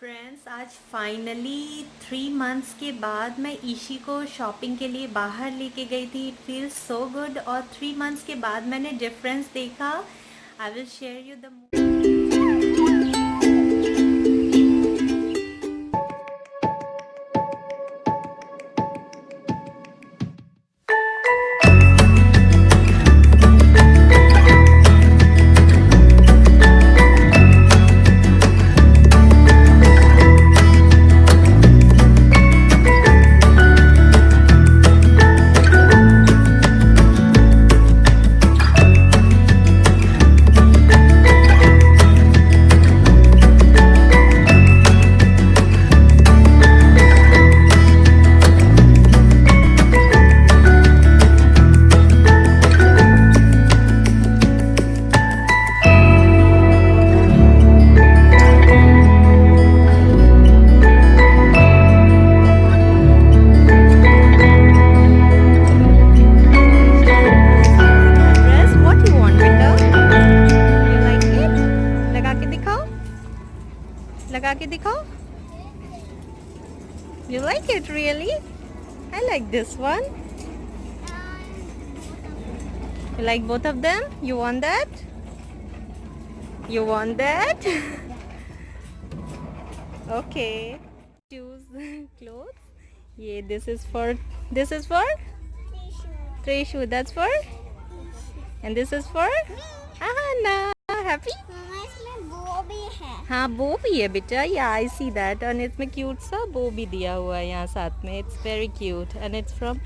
Friends, आज finally 3 months के बाद मैं ईशी को शॉपिंग के लिए बाहर लेके गई थी। इट फील्स सो गुड और 3 मंथ्स के बाद मैंने डिफरेंस देखा। I will share you the dress. What you want बेटा? You like it? लगा के दिखाओ, लगा के दिखाओ। You like it really? I like this one. You like both of them? You want that? You want that? Okay. Choose clothes. Yeah, this is for Trishu. That's for, and this is for Ahana. Happy? मम्मा इसमें वो भी है। हाँ, बो भी है बेटा। या आई सी दैट। और इसमें क्यूट सा बो भी दिया हुआ है यहाँ साथ में। It's very cute and it's from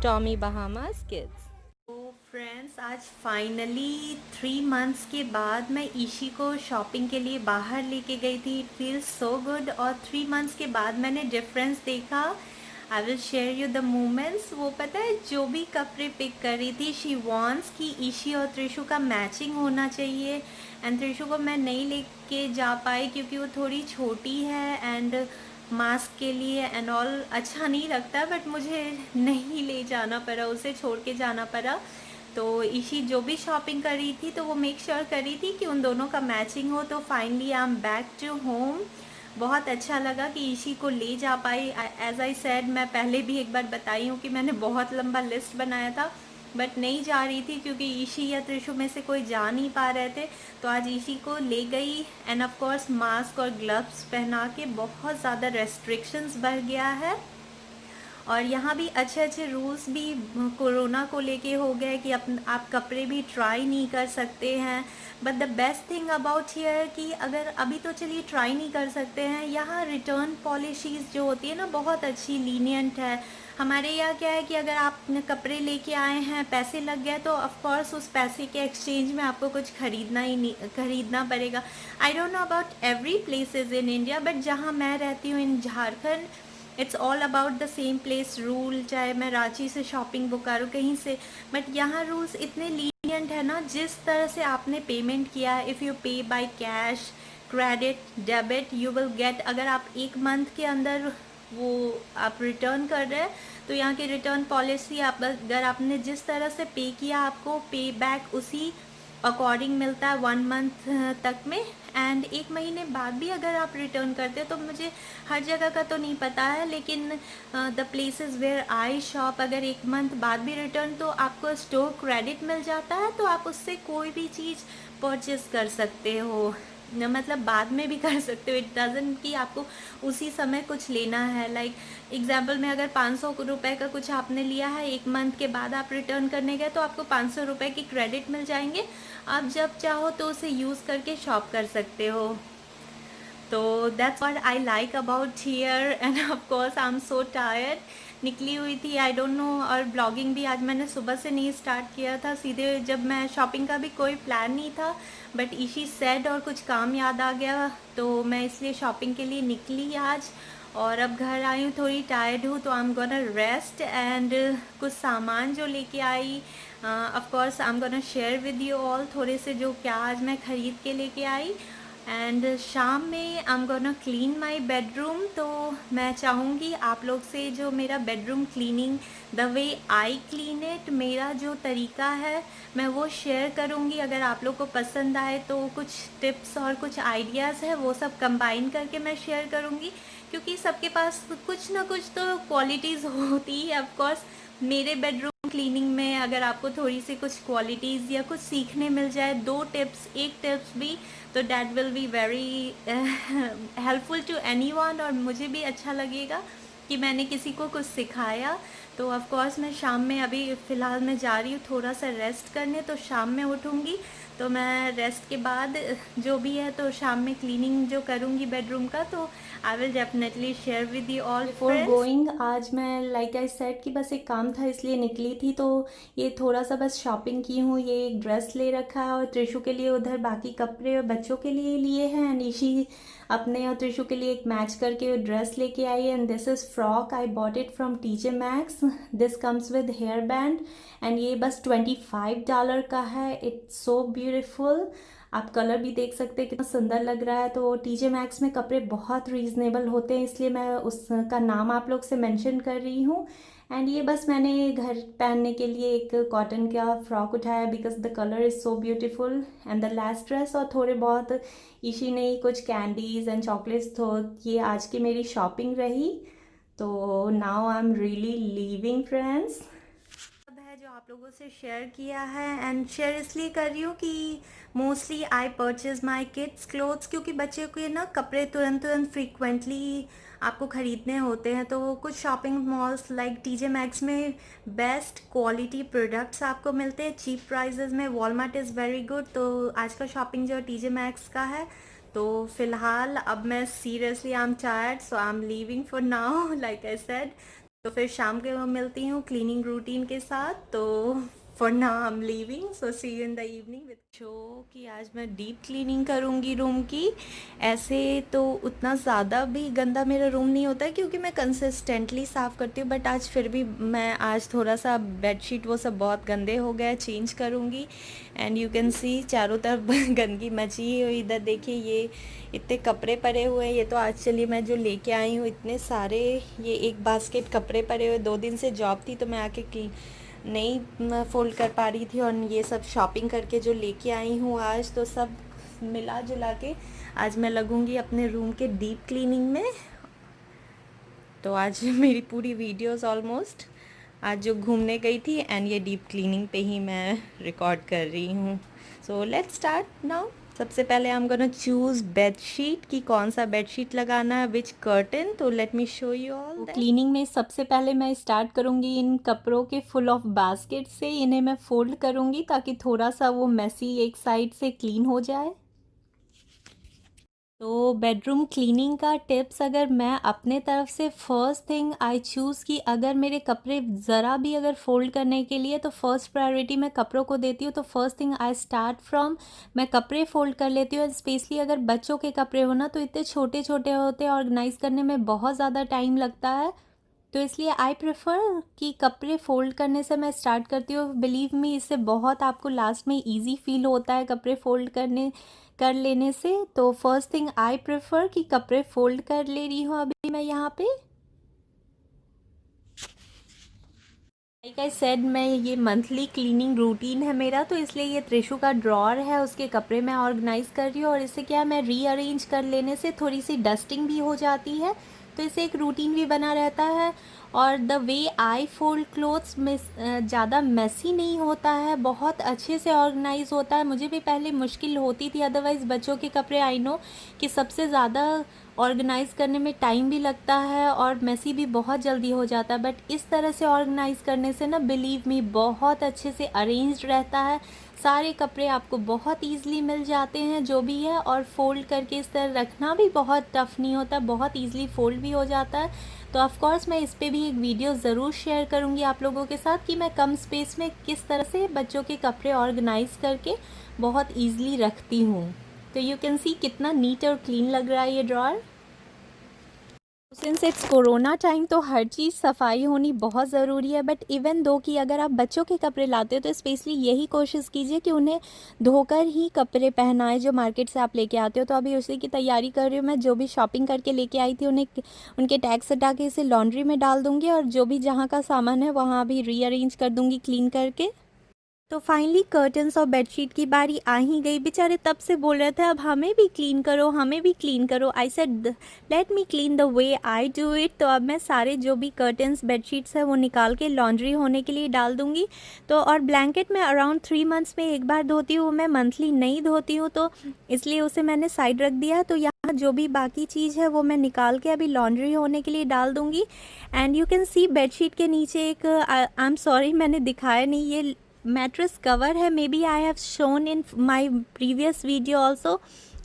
Tommy Bahamas kids. तो फ्रेंड्स, आज फाइनली 3 मंथ्स के बाद मैं ईशी को शॉपिंग के लिए बाहर लेके गई थी। इट फील्स सो गुड और 3 मंथ्स के बाद मैंने डिफरेंस देखा। I will share you the moments. वो पता है, जो भी कपड़े पिक कर रही थी, शी वॉन्ट्स कि ईशी और त्रिशु का मैचिंग होना चाहिए। एंड त्रिशु को मैं नहीं लेके जा पाई क्योंकि वो थोड़ी छोटी है एंड मास्क के लिए एंड ऑल अच्छा नहीं लगता, बट मुझे नहीं ले जाना पड़ा, उसे छोड़ के जाना पड़ा। तो ईशी जो भी शॉपिंग कर रही थी तो वो मेक श्योर कर रही थी कि उन दोनों का मैचिंग हो। तो finally I am back to home. बहुत अच्छा लगा कि ईशी को ले जा पाई। एज आई सेड, मैं पहले भी एक बार बताई हूँ कि मैंने बहुत लंबा लिस्ट बनाया था बट नहीं जा रही थी क्योंकि ईशी या त्रिशु में से कोई जा नहीं पा रहे थे। तो आज ईशी को ले गई एंड ऑफ कोर्स मास्क और ग्लव्स पहना के। बहुत ज़्यादा रेस्ट्रिक्शंस बढ़ गया है और यहाँ भी अच्छे अच्छे रूल्स भी कोरोना को लेके हो गए कि आप कपड़े भी ट्राई नहीं कर सकते हैं। But the best thing about here कि अगर अभी तो चलिए ट्राई नहीं कर सकते हैं, यहाँ रिटर्न पॉलिसीज़ जो होती है ना, बहुत अच्छी लीनियंट है। हमारे यहाँ क्या है कि अगर आप कपड़े लेके आए हैं, पैसे लग गए, तो ऑफ कोर्स उस पैसे के एक्सचेंज में आपको कुछ खरीदना पड़ेगा। I don't know about every places in India, but जहाँ मैं रहती हूँ in Jharkhand, it's all about the same place rule. चाहे मैं रांची से शॉपिंग बुक करूँ कहीं से, बट यहाँ रूल्स इतने लीनियंट है ना, जिस तरह से आपने पेमेंट किया है, इफ़ यू पे by cash, credit, debit, you will get. अगर आप 1 मंथ के अंदर वो आप रिटर्न कर रहे हैं तो यहाँ की रिटर्न पॉलिसी, आप अगर आपने जिस तरह से पे किया, आपको पे बैक उसी अकॉर्डिंग मिलता है 1 मंथ तक में। एंड 1 महीने बाद भी अगर आप रिटर्न करते हो, तो मुझे हर जगह का तो नहीं पता है, लेकिन the places where I shop, अगर 1 मंथ बाद भी रिटर्न, तो आपको स्टोर क्रेडिट मिल जाता है, तो आप उससे कोई भी चीज़ परचेस कर सकते हो। मतलब बाद में भी कर सकते हो। इट डजंट कि आपको उसी समय कुछ लेना है। लाइक एग्जाम्पल में, अगर 500 रुपये का कुछ आपने लिया है, 1 मंथ के बाद आप रिटर्न करने गए, तो आपको 500 रुपये की क्रेडिट मिल जाएंगे। आप जब चाहो तो उसे यूज़ करके शॉप कर सकते हो। तो that's what I like about here. End of course I am so tired. निकली हुई थी, आई डोंट नो। और ब्लॉगिंग भी आज मैंने सुबह से नहीं स्टार्ट किया था, सीधे जब मैं शॉपिंग का भी कोई प्लान नहीं था, बट ईशी सेड और कुछ काम याद आ गया, तो मैं इसलिए शॉपिंग के लिए निकली आज। और अब घर आई हूँ, थोड़ी टायर्ड हूँ, तो I am gonna rest. And कुछ सामान जो लेके आई, of course I am gonna share with you all, थोड़े से जो क्या आज मैं ख़रीद के लेके आई। एंड शाम में आई am gonna clean my bedroom. तो मैं चाहूँगी आप लोग से जो मेरा bedroom cleaning the way I clean it, मेरा जो तरीका है मैं वो शेयर करूँगी। अगर आप लोग को पसंद आए तो कुछ टिप्स और कुछ आइडियाज़ है वो सब कंबाइन करके मैं शेयर करूँगी, क्योंकि सबके पास कुछ ना कुछ तो क्वालिटीज़ होती ही। ऑफ कोर्स मेरे बेडरूम क्लीनिंग में अगर आपको थोड़ी सी कुछ क्वालिटीज़ या कुछ सीखने मिल जाए, दो टिप्स, एक टिप्स भी, तो that will be very helpful to anyone, और मुझे भी अच्छा लगेगा कि मैंने किसी को कुछ सिखाया। तो ऑफ कोर्स मैं शाम में, अभी फ़िलहाल मैं जा रही हूँ थोड़ा सा रेस्ट करने, तो शाम में उठूँगी तो मैं रेस्ट के बाद जो भी है तो शाम में क्लीनिंग जो करूँगी बेडरूम का, तो I will definitely share with you all. Before going आज मैं लाइक आई सेड कि बस एक काम था इसलिए निकली थी, तो ये थोड़ा सा बस शॉपिंग की हूँ। ये एक ड्रेस ले रखा है और त्रिशु के लिए उधर बाकी कपड़े और बच्चों के लिए लिए हैं, एंड ईशी अपने और त्रिशु के लिए एक मैच करके ड्रेस लेके आई है। And this is frock, I bought it from TJ Maxx. This comes with hair band एंड ये बस $25 का है। It's so beautiful. आप कलर भी देख सकते हैं कितना सुंदर लग रहा है। तो टीजे मैक्स में कपड़े बहुत रीज़नेबल होते हैं, इसलिए मैं उसका नाम आप लोग से मेंशन कर रही हूँ। एंड ये बस मैंने घर पहनने के लिए एक कॉटन का फ्रॉक उठाया because the colour is so beautiful and the last dress. और थोड़े बहुत ईशी ने कुछ कैंडीज़ एंड चॉकलेट्स, तो ये आज की मेरी शॉपिंग रही। तो now I am really leaving friends. सब है जो आप लोगों से शेयर किया है, एंड शेयर इसलिए कर रही हूँ कि mostly I purchase my kids clothes, क्योंकि बच्चे के ना कपड़े तुरंत तुरंत फ्रीक्वेंटली आपको ख़रीदने होते हैं। तो कुछ shopping malls like TJ max में बेस्ट क्वालिटी प्रोडक्ट्स आपको मिलते हैं चीप प्राइजेज में। Walmart is very good. तो आज का शॉपिंग जो टीजे मैक्स का है। तो फ़िलहाल अब मैं seriously I am tired, so I am leaving for now like I said. तो फिर शाम के मैं मिलती हूँ क्लीनिंग रूटीन के साथ। तो for now I am leaving, so see you in the evening with show कि आज मैं डीप क्लीनिंग करूँगी रूम की। ऐसे तो उतना ज़्यादा भी गंदा मेरा रूम नहीं होता है क्योंकि मैं कंसिस्टेंटली साफ़ करती हूँ, बट आज फिर भी मैं आज थोड़ा सा बेडशीट वो सब बहुत गंदे हो गए, चेंज करूँगी। एंड यू कैन सी चारों तरफ गंदगी मची हुई। इधर देखिए ये इतने कपड़े पड़े हुए हैं। ये तो आज चलिए मैं जो लेके आई हूँ इतने सारे, ये एक बास्केट कपड़े पड़े हुए। 2 दिन से जॉब थी तो मैं आके नहीं फोल्ड कर पा रही थी, और ये सब शॉपिंग करके जो लेके आई हूँ आज, तो सब मिला जुला के आज मैं लगूँगी अपने रूम के डीप क्लीनिंग में। तो आज मेरी पूरी वीडियोस ऑलमोस्ट आज जो घूमने गई थी एंड ये डीप क्लीनिंग पे ही मैं रिकॉर्ड कर रही हूँ। So let's start now. सबसे पहले आई एम गोना चूज़ बेडशीट कि कौन सा बेडशीट लगाना है, विच कर्टन। तो let me show you all. Cleaning में सबसे पहले मैं स्टार्ट करूँगी इन कपड़ों के फुल ऑफ बास्केट से। इन्हें मैं फोल्ड करूँगी ताकि थोड़ा सा वो मैसी एक साइड से क्लीन हो जाए। तो बेडरूम क्लीनिंग का टिप्स अगर मैं अपने तरफ से, फर्स्ट थिंग आई चूज़ कि अगर मेरे कपड़े ज़रा भी अगर फोल्ड करने के लिए, तो फर्स्ट प्रायोरिटी मैं कपड़ों को देती हूँ। तो first thing I start from, मैं कपड़े फोल्ड कर लेती हूँ। स्पेशली अगर बच्चों के कपड़े हो ना तो इतने छोटे छोटे होते हैं, ऑर्गेनाइज़ करने में बहुत ज़्यादा टाइम लगता है। तो इसलिए आई प्रेफर कि कपड़े फ़ोल्ड करने से मैं स्टार्ट करती हूँ। बिलीव मी, इससे बहुत आपको लास्ट में इजी फील होता है कपड़े फ़ोल्ड कर लेने से। तो फर्स्ट थिंग आई प्रेफर कि कपड़े फ़ोल्ड कर ले रही हूँ अभी मैं यहाँ पे। लाइक आई सेड, मैं ये मंथली क्लीनिंग रूटीन है मेरा, तो इसलिए ये त्रिशु का ड्रॉर है, उसके कपड़े मैं ऑर्गेनाइज़ कर रही हूँ। और इससे क्या है, मैं रीअरेंज कर लेने से थोड़ी सी डस्टिंग भी हो जाती है, तो इससे एक रूटीन भी बना रहता है। और the way I fold clothes में ज़्यादा मेसी नहीं होता है, बहुत अच्छे से ऑर्गेनाइज होता है। मुझे भी पहले मुश्किल होती थी, अदरवाइज़ बच्चों के कपड़े आई नो कि सबसे ज़्यादा ऑर्गेनाइज़ करने में टाइम भी लगता है और मेसी भी बहुत जल्दी हो जाता है। बट इस तरह से ऑर्गेनाइज़ करने से ना, बिलीव मी, बहुत अच्छे से अरेंज्ड रहता है। सारे कपड़े आपको बहुत ईज़िली मिल जाते हैं जो भी है, और फ़ोल्ड करके इस तरह रखना भी बहुत टफ़ नहीं होता, बहुत ईज़िली फ़ोल्ड भी हो जाता है। तो ऑफ़ कोर्स मैं इस पे भी एक वीडियो ज़रूर शेयर करूँगी आप लोगों के साथ कि मैं कम स्पेस में किस तरह से बच्चों के कपड़े ऑर्गेनाइज़ करके बहुत ईज़िली रखती हूँ। तो यू कैन सी कितना नीट और क्लीन लग रहा है ये drawer. Since it's corona time तो हर चीज़ सफाई होनी बहुत ज़रूरी है, बट इवन दो कि अगर आप बच्चों के कपड़े लाते हो तो स्पेशली यही कोशिश कीजिए कि उन्हें धोकर ही कपड़े पहनाएं जो मार्केट से आप लेके आते हो। तो अभी उसी की तैयारी कर रही हूँ मैं। जो भी शॉपिंग करके लेके आई थी उन्हें उनके टैग्स हटा के इसे लॉन्ड्री में डाल दूँगी, और जो भी जहाँ का सामान है वहाँ भी रीअरेंज कर दूँगी क्लीन करके। तो फाइनली कर्टन्स और बेडशीट की बारी आ ही गई। बेचारे तब से बोल रहे थे अब हमें भी क्लीन करो, हमें भी क्लीन करो। I said let me clean the way I do it. तो अब मैं सारे जो भी कर्टन्स बेडशीट्स है वो निकाल के लॉन्ड्री होने के लिए डाल दूँगी। तो और ब्लैंकेट में अराउंड 3 मंथ्स में एक बार धोती हूँ मैं, मंथली नहीं धोती हूँ, तो इसलिए उसे मैंने साइड रख दिया। तो यहाँ जो भी बाकी चीज़ है वो मैं निकाल के अभी लॉन्ड्री होने के लिए डाल दूँगी। And you can see bedsheet के नीचे एक आई एम सॉरी मैंने दिखाया नहीं, ये मैट्रेस कवर है। Maybe I have shown in my previous video also.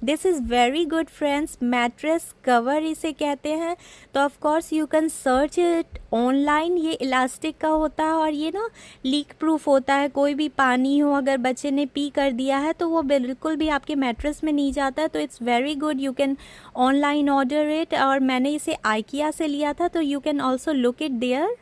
This is very good friends, mattress cover इसे कहते हैं। तो of course you can search it online. ये इलास्टिक का होता है और ये ना लीक प्रूफ होता है। कोई भी पानी हो अगर बच्चे ने पी कर दिया है तो वो बिल्कुल भी आपके मैट्रेस में नहीं जाता है। तो it's very good, you can online order it. और मैंने इसे आइकिया से लिया था, तो you can also look it there.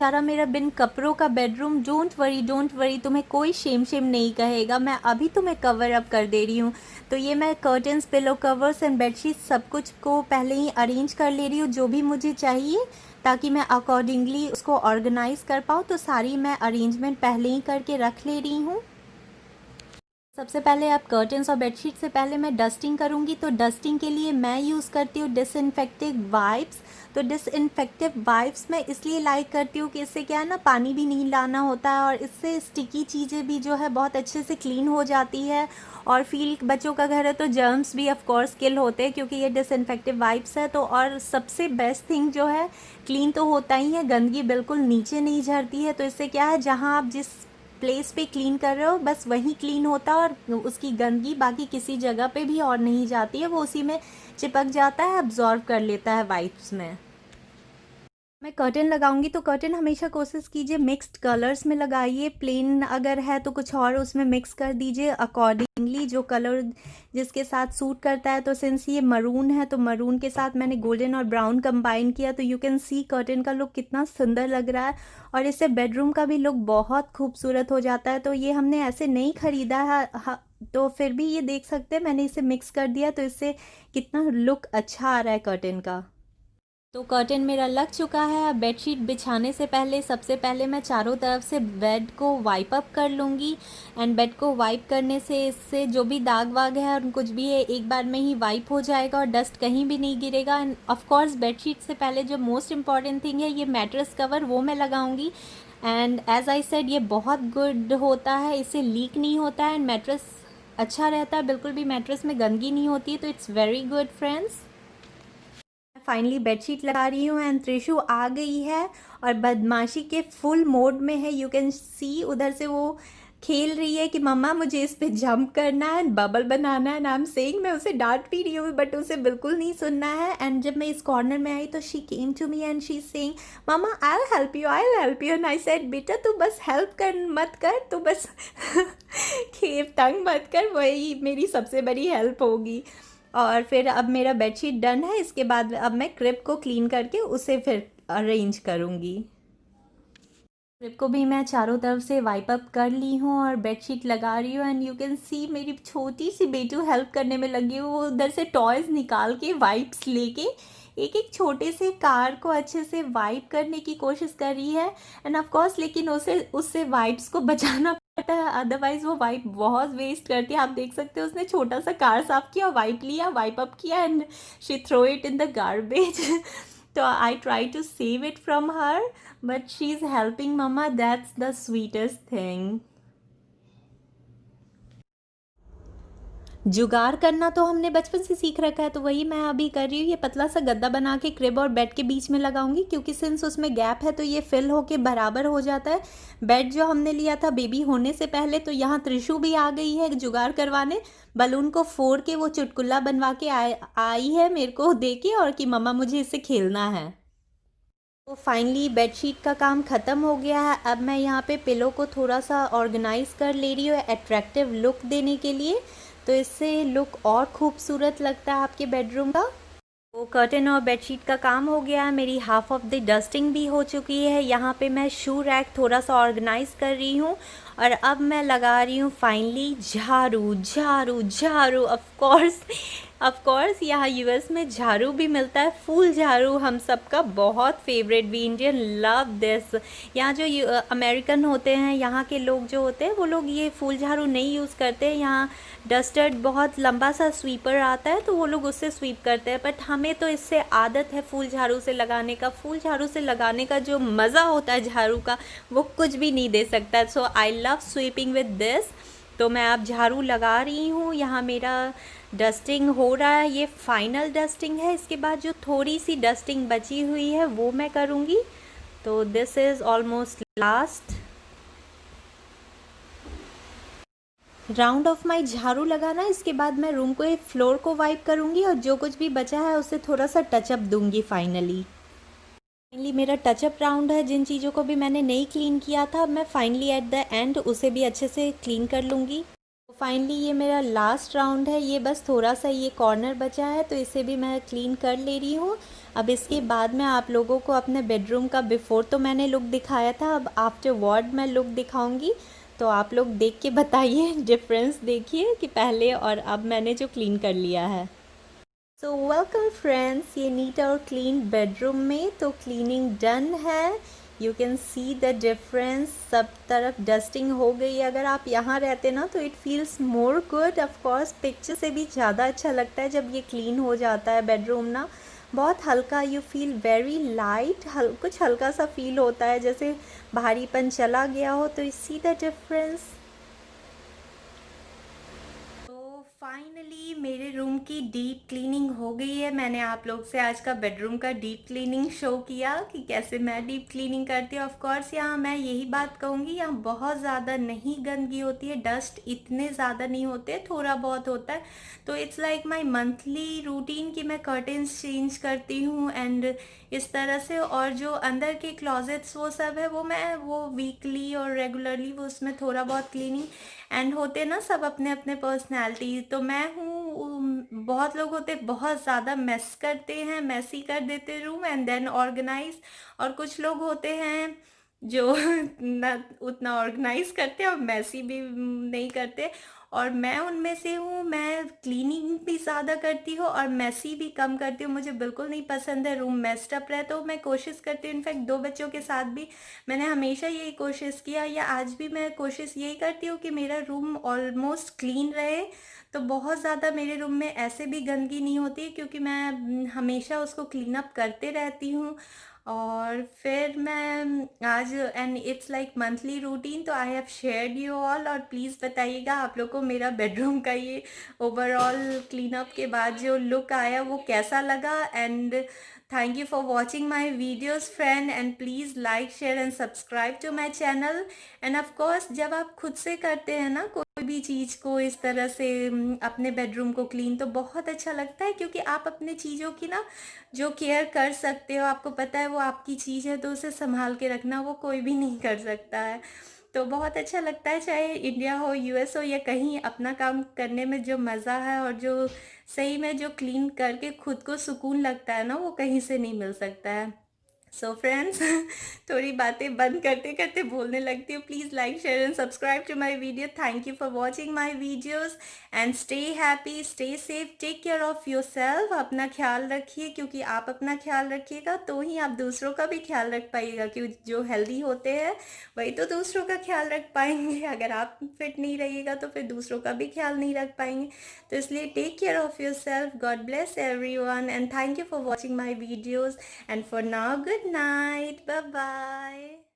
सारा मेरा बिन कपड़ों का बेडरूम, डोंट वरी, तुम्हें कोई शेम नहीं कहेगा। मैं अभी तुम्हें कवर अप कर दे रही हूँ। तो ये मैं curtains, pillow covers and bedsheet सब कुछ को पहले ही अरेंज कर ले रही हूँ जो भी मुझे चाहिए, ताकि मैं अकॉर्डिंगली उसको ऑर्गेनाइज़ कर पाऊँ। तो सारी मैं अरेंजमेंट पहले ही करके रख ले रही हूँ। सबसे पहले आप कर्टन्स और बेडशीट से पहले मैं डस्टिंग करूँगी। तो डस्टिंग के लिए मैं यूज़ करती हूँ डिसइंफेक्टिव वाइप्स। तो डिसइंफेक्टिव वाइप्स मैं इसलिए लाइक करती हूँ कि इससे क्या है ना, पानी भी नहीं लाना होता है और इससे स्टिकी चीज़ें भी जो है बहुत अच्छे से क्लीन हो जाती है। और फील बच्चों का घर है तो जर्म्स भी ऑफ कोर्स किल होते हैं क्योंकि ये डिसइंफेक्टिव वाइप्स है। तो और सबसे बेस्ट थिंग जो है, क्लीन तो होता ही है, गंदगी बिल्कुल नीचे नहीं झरती है। तो इससे क्या है, जहाँ आप जिस प्लेस पे क्लीन कर रहे हो बस वहीं क्लीन होता है और उसकी गंदगी बाकी किसी जगह पे भी और नहीं जाती है, वो उसी में चिपक जाता है, अब्जॉर्व कर लेता है वाइप्स में। मैं कर्टन लगाऊंगी तो कर्टन हमेशा कोशिश कीजिए मिक्स्ड कलर्स में लगाइए। प्लेन अगर है तो कुछ और उसमें मिक्स कर दीजिए अकॉर्डिंगली जो कलर जिसके साथ सूट करता है। तो सिंस ये मरून है तो मरून के साथ मैंने गोल्डन और ब्राउन कंबाइन किया। तो यू कैन सी कर्टन का लुक कितना सुंदर लग रहा है और इससे बेडरूम का भी लुक बहुत खूबसूरत हो जाता है। तो ये हमने ऐसे नहीं ख़रीदा है, तो फिर भी ये देख सकते हैं मैंने इसे मिक्स कर दिया तो इससे कितना लुक अच्छा आ रहा है कर्टन का। तो कर्टन मेरा लग चुका है। अब बेडशीट बिछाने से पहले सबसे पहले मैं चारों तरफ से बेड को वाइप अप कर लूँगी। एंड बेड को वाइप करने से इससे जो भी दाग वाग है और कुछ भी है एक बार में ही वाइप हो जाएगा और डस्ट कहीं भी नहीं गिरेगा। एंड ऑफ कोर्स बेडशीट से पहले जो मोस्ट इम्पॉर्टेंट थिंग है, ये मैट्रेस कवर, वो मैं लगाऊंगी। एंड एज आई सेड ये बहुत गुड होता है, इससे लीक नहीं होता है एंड मैट्रेस अच्छा रहता है, बिल्कुल भी मैट्रेस में गंदगी नहीं होती है। तो it's very good friends. Finally bedsheet लगा रही हूँ एंड त्रिशु आ गई है और बदमाशी के फुल मोड में है। यू कैन सी उधर से वो खेल रही है कि मम्मा मुझे इस पे जंप करना है, बबल बनाना है। नाम सेइंग मैं उसे डांट भी रही हूँ बट उसे बिल्कुल नहीं सुनना है। एंड जब मैं इस कॉर्नर में आई तो she came to me and she saying mumma I will help you and I said बेटा तू बस हेल्प कर मत कर, तू बस खेप तंग मत कर, वही मेरी सबसे बड़ी हेल्प होगी। और फिर अब मेरा बेडशीट डन है। इसके बाद अब मैं क्रिब को क्लीन करके उसे फिर अरेंज करूँगी। क्रिब को भी मैं चारों तरफ से वाइप अप कर ली हूँ और बेडशीट लगा रही हूँ। एंड यू कैन सी मेरी छोटी सी बेटू हेल्प करने में लगी हुई, वो उधर से टॉयज़ निकाल के वाइप्स लेके एक एक छोटे से कार को अच्छे से वाइप करने की कोशिश कर रही है। एंड ऑफ कोर्स लेकिन उससे वाइप्स को बचाना पड़ता है, अदरवाइज वो वाइप बहुत वेस्ट करती है। आप देख सकते हो उसने छोटा सा कार साफ किया, वाइप लिया, वाइप अप किया and she throw it in the garbage. तो I try to save it from her but she is helping mamma, that's the sweetest thing. जुगाड़ करना तो हमने बचपन से सीख रखा है, तो वही मैं अभी कर रही हूँ। ये पतला सा गद्दा बना के क्रिब और बेड के बीच में लगाऊंगी क्योंकि सिंस उसमें गैप है तो ये फिल होके बराबर हो जाता है। बेड जो हमने लिया था बेबी होने से पहले, तो यहाँ त्रिशु भी आ गई है जुगाड़ करवाने। बलून को फोड़ के वो चुटकुला बनवा के आई है मेरे को दे के और कि मम्मा मुझे इससे खेलना है। तो फाइनली बेडशीट का काम ख़त्म हो गया है। अब मैं यहाँ पे पिलो को थोड़ा सा ऑर्गेनाइज़ कर ले रही हूँ अट्रैक्टिव लुक देने के लिए, तो इससे लुक और खूबसूरत लगता है आपके बेडरूम का। तो कर्टन और बेडशीट का काम हो गया है, मेरी हाफ ऑफ द डस्टिंग भी हो चुकी है। यहाँ पे मैं शू रैक थोड़ा सा ऑर्गेनाइज कर रही हूँ और अब मैं लगा रही हूँ फाइनली झाड़ू झाड़ू झाड़ू। ऑफ कोर्स यहाँ यूएस में झाड़ू भी मिलता है, फूल झाड़ू हम सबका बहुत favourite, we Indian love this. यहाँ जो अमेरिकन होते हैं, यहाँ के लोग जो होते हैं वो लोग ये फूल झाड़ू नहीं यूज़ करते। यहाँ डस्टर बहुत लंबा सा स्वीपर आता है तो वो लोग उससे स्वीप करते हैं, बट हमें तो इससे आदत है फूल झाड़ू से लगाने का। फूल झाड़ू से लगाने का जो मज़ा होता है झाड़ू का, वो कुछ भी नहीं दे सकता। So I love sweeping with this. तो मैं अब झाड़ू लगा रही हूँ, यहाँ मेरा डस्टिंग हो रहा है, ये फाइनल डस्टिंग है। इसके बाद जो थोड़ी सी डस्टिंग बची हुई है वो मैं करूँगी। तो this is almost last round of my झाड़ू लगाना। इसके बाद मैं रूम को, फ्लोर को वाइप करूँगी और जो कुछ भी बचा है उसे थोड़ा सा टचअप दूँगी। फाइनली मेरा टचअप राउंड है, जिन चीज़ों को भी मैंने नहीं क्लीन किया था मैं फाइनली एट द एंड उसे भी अच्छे से क्लीन कर लूँगी। तो फाइनली ये मेरा लास्ट राउंड है, ये बस थोड़ा सा ये कॉर्नर बचा है तो इसे भी मैं क्लीन कर ले रही हूँ। अब इसके बाद मैं आप लोगों को अपने बेडरूम का बिफ़ोर तो मैंने लुक दिखाया था, अब आफ्टर वर्ड मैं लुक दिखाऊंगी। तो आप लोग देख के बताइए, डिफरेंस देखिए कि पहले और अब मैंने जो क्लीन कर लिया है। सो वेलकम फ्रेंड्स, ये नीट और क्लीन बेडरूम में तो क्लीनिंग डन है। You can see the difference, सब तरफ डस्टिंग हो गई। अगर आप यहाँ रहते ना तो it feels more good. Of course picture से भी ज़्यादा अच्छा लगता है जब ये क्लीन हो जाता है बेडरूम ना। बहुत हल्का, यू फील वेरी लाइट, कुछ हल्का सा फील होता है जैसे भारीपन चला गया हो। तो यू सी द डिफरेंस। तो फाइनली मेरे रूम की डीप क्लीनिंग हो गई है। मैंने आप लोग से आज का बेडरूम का डीप क्लीनिंग शो किया कि कैसे मैं डीप क्लीनिंग करती हूँ। ऑफ कोर्स यहाँ मैं यही बात कहूँगी, यहाँ बहुत ज़्यादा नहीं गंदगी होती है, डस्ट इतने ज़्यादा नहीं होते, थोड़ा बहुत होता है। तो it's like my monthly routine कि मैं कर्टेंस चेंज करती हूँ एंड इस तरह से। और जो अंदर के क्लॉजेट्स वो सब है वो वीकली और रेगुलरली वो उसमें थोड़ा बहुत क्लीनिंग एंड होते ना सब अपने अपने पर्सनैलिटी। तो मैं हूँ, बहुत लोग होते बहुत ज़्यादा मेस करते हैं, मेसी कर देते रूम एंड देन ऑर्गेनाइज। और कुछ लोग होते हैं जो ना उतना ऑर्गेनाइज करते और मेसी भी नहीं करते। और मैं उनमें से हूँ, मैं क्लीनिंग भी ज़्यादा करती हूँ और मेसी भी कम करती हूँ। मुझे बिल्कुल नहीं पसंद है रूम मेस्ड अप रहे। तो मैं कोशिश करती हूँ, इनफैक्ट 2 बच्चों के साथ भी मैंने हमेशा यही कोशिश किया, या आज भी मैं कोशिश यही करती हूँ कि मेरा रूम ऑलमोस्ट क्लीन रहे। तो बहुत ज़्यादा मेरे रूम में ऐसे भी गंदगी नहीं होती क्योंकि मैं हमेशा उसको क्लीन अप करते रहती हूँ। और फिर मैं आज, and it's like monthly routine, तो I have shared you all. और प्लीज़ बताइएगा आप लोग को मेरा बेडरूम का ये ओवरऑल क्लीन अप के बाद जो लुक आया वो कैसा लगा। And thank you for watching my videos friend, and please like, share and subscribe to my channel. and of course जब आप खुद से करते हैं ना कोई भी चीज़ को इस तरह से अपने बेडरूम को क्लीन, तो बहुत अच्छा लगता है क्योंकि आप अपने चीज़ों की ना जो केयर कर सकते हो, आपको पता है वो आपकी चीज़ है तो उसे संभाल के रखना वो कोई भी नहीं कर सकता है। तो बहुत अच्छा लगता है, चाहे इंडिया हो, यूएस हो या कहीं, अपना काम करने में जो मज़ा है और जो सही में जो क्लीन करके खुद को सुकून लगता है ना, वो कहीं से नहीं मिल सकता है। सो फ्रेंड्स थोड़ी बातें बंद करते करते बोलने लगती हूँ। Please like, share and subscribe to my video. Thank you for watching my videos and stay happy, stay safe, take care of yourself. अपना ख्याल रखिए क्योंकि आप अपना ख्याल रखिएगा तो ही आप दूसरों का भी ख्याल रख पाइएगा। क्योंकि जो हेल्दी होते हैं वही तो दूसरों का ख्याल रख पाएंगे। अगर आप फिट नहीं रहिएगा तो फिर दूसरों का भी ख्याल नहीं रख पाएंगे। तो इसलिए take care of yourself. God bless everyone and thank you for watching my videos. And for now, good night. Bye bye.